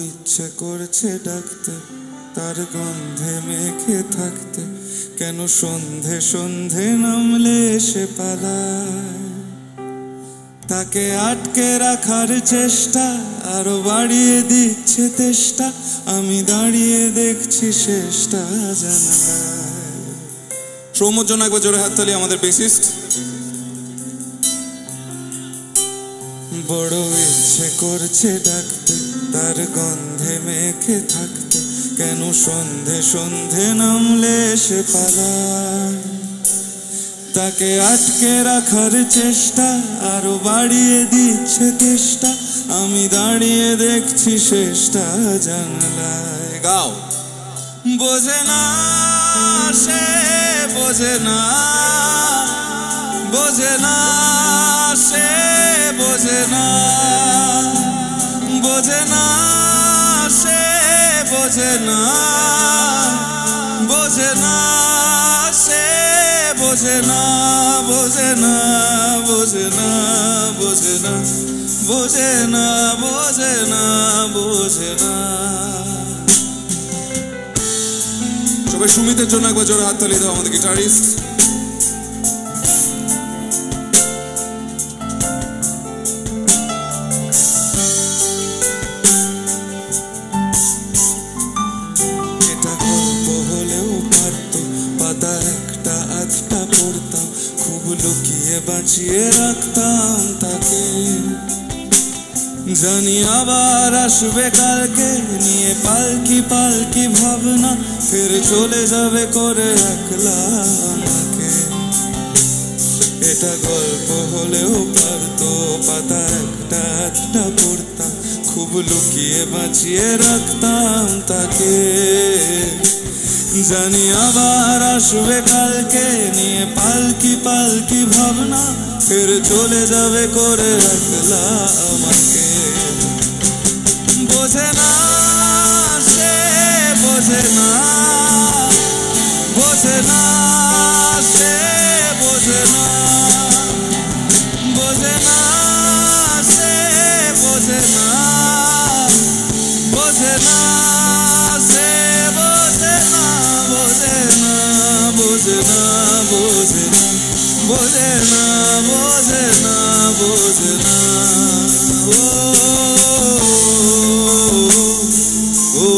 ইচ্ছে করছে ডাকতে, তার গন্ধে মেখে থাকতে, কেন সন্ধে সন্ধে নামলে এসে পালায়। তাকে আটকে রাখার চেষ্টা আরো বাড়িয়ে দিচ্ছে তেষ্টা, আমি দাঁড়িয়ে দেখছি শেষটা জানালায়। সৌম্যর জন্য একবার জোরে হাততালি আমাদের বেসিস্ট। বড় ইচ্ছে করছে ডাকতে, তার গন্ধে মেখে থাকতে, কেন সন্ধে সন্ধে নামলে এসে পালায়। তাকে আটকে রাখার চেষ্টা আরো বাড়িয়ে দিচ্ছে তেষ্টা, আমি দাঁড়িয়ে দেখছি শেষটা জানলায়। গাও। বোঝে না সে, বোঝে না, বোঝে না সে, বোঝে না, বোঝে না সে, বোঝে না, বোঝে না সে, বোঝে না, বোঝে না, বোঝে না, বোঝে না, বোঝে না, বোঝে না, বোঝে না। সবাই সুমিতের জন্য একবার জোরে হাততালি দাও, আমাদের গিটারিস্ট। এটা গল্প হলেও পারতো, পাতা একটা আধটা পড়তাম, খুব লুকিয়ে বাঁচিয়ে রাখতাম তাকে। জানি আবার আসবে কালকে, নিয়ে পালকি পালকি ভাবনা, ফের চলে যাবে করে একলা আমাকে। এটা গল্প হলেও পারতো, পাতা একটা আধটা পড়তাম, খুব লুকিয়ে বাঁচিয়ে রাখতাম তাকে। জানি আবার আসবে কালকে, নিয়ে পালকি পালকি ভাবনা, ফের চলে যাবে করে একলা আমাকে। বোঝে না সে, বোঝে না, বোঝে না সে, বোঝে না, বোঝে না সে, বোঝে না, বোঝে না সে, বোঝে না, বোঝে না, বোঝে না, বোঝে না, বোঝে না, বোঝে না, বোঝে না। ও ও